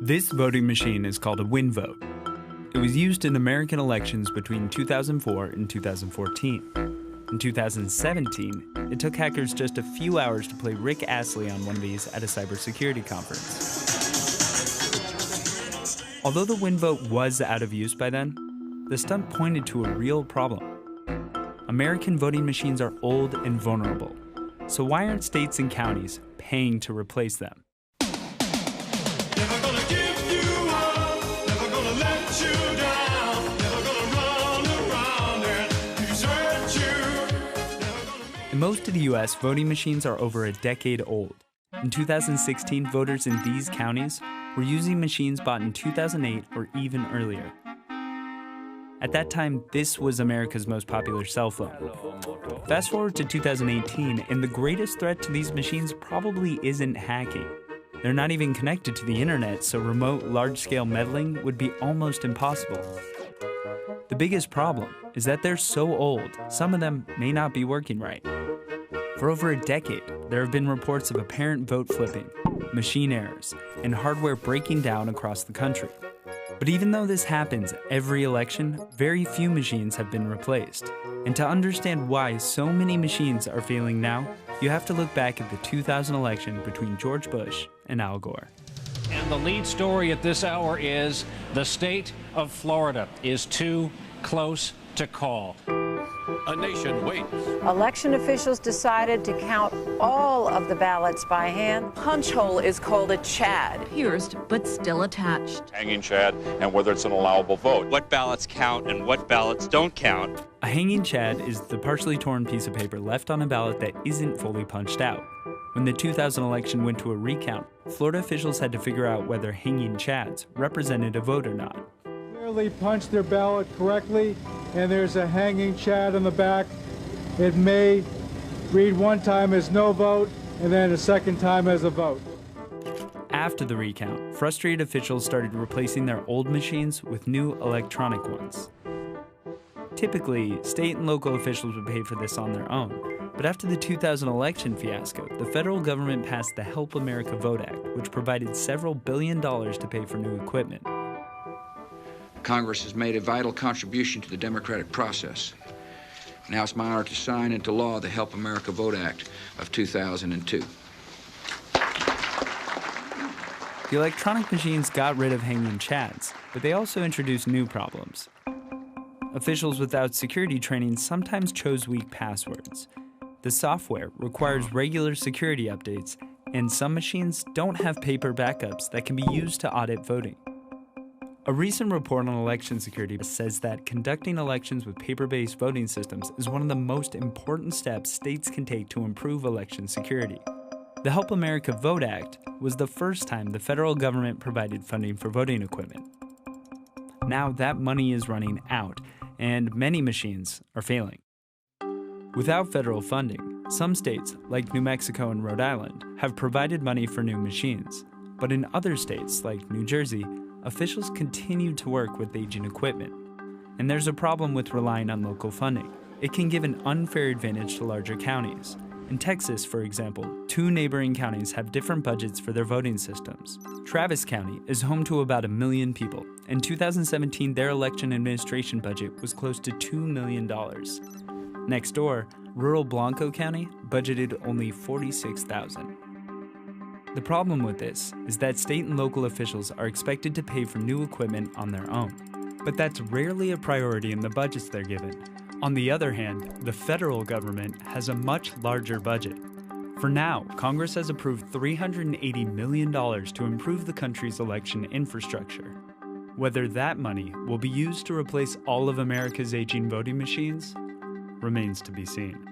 This voting machine is called a win vote. It was used in American elections between 2004 and 2014. In 2017, it took hackers just a few hours to play Rick Astley on one of these at a cybersecurity conference. Although the win vote was out of use by then, the stunt pointed to a real problem. American voting machines are old and vulnerable. So why aren't states and counties paying to replace them? Never gonna give you up, never gonna let you down, never gonna run around and desert you. In most of the US, voting machines are over a decade old. In 2016, voters in these counties were using machines bought in 2008 or even earlier. At that time, this was America's most popular cell phone. Fast forward to 2018, and the greatest threat to these machines probably isn't hacking. They're not even connected to the internet, so remote, large-scale meddling would be almost impossible. The biggest problem is that they're so old, some of them may not be working right. For over a decade, there have been reports of apparent vote flipping, machine errors, and hardware breaking down across the country. But even though this happens every election, very few machines have been replaced. And to understand why so many machines are failing now, you have to look back at the 2000 election between George Bush and Al Gore. And the lead story at this hour is the state of Florida is too close to call. A nation waits. Election officials decided to count all of the ballots by hand. Punch hole is called a chad. Pierced, but still attached. Hanging chad and whether it's an allowable vote. What ballots count and what ballots don't count. A hanging chad is the partially torn piece of paper left on a ballot that isn't fully punched out. When the 2000 election went to a recount, Florida officials had to figure out whether hanging chads represented a vote or not. Clearly punched their ballot correctly, and there's a hanging chad on the back. It may read one time as no vote, and then a second time as a vote. After the recount, frustrated officials started replacing their old machines with new electronic ones. Typically, state and local officials would pay for this on their own. But after the 2000 election fiasco, the federal government passed the Help America Vote Act, which provided several $1 billion to pay for new equipment. Congress has made a vital contribution to the democratic process. Now it's my honor to sign into law the Help America Vote Act of 2002. The electronic machines got rid of hanging chads, but they also introduced new problems. Officials without security training sometimes chose weak passwords. The software requires regular security updates, and some machines don't have paper backups that can be used to audit voting. A recent report on election security says that conducting elections with paper-based voting systems is one of the most important steps states can take to improve election security. The Help America Vote Act was the first time the federal government provided funding for voting equipment. Now that money is running out, and many machines are failing. Without federal funding, some states, like New Mexico and Rhode Island, have provided money for new machines. But in other states, like New Jersey, officials continue to work with aging equipment. And there's a problem with relying on local funding. It can give an unfair advantage to larger counties. In Texas, for example, 2 neighboring counties have different budgets for their voting systems. Travis County is home to about 1 million people. In 2017, their election administration budget was close to $2 million. Next door, rural Blanco County budgeted only $46,000. The problem with this is that state and local officials are expected to pay for new equipment on their own. But that's rarely a priority in the budgets they're given. On the other hand, the federal government has a much larger budget. For now, Congress has approved $380 million to improve the country's election infrastructure. Whether that money will be used to replace all of America's aging voting machines remains to be seen.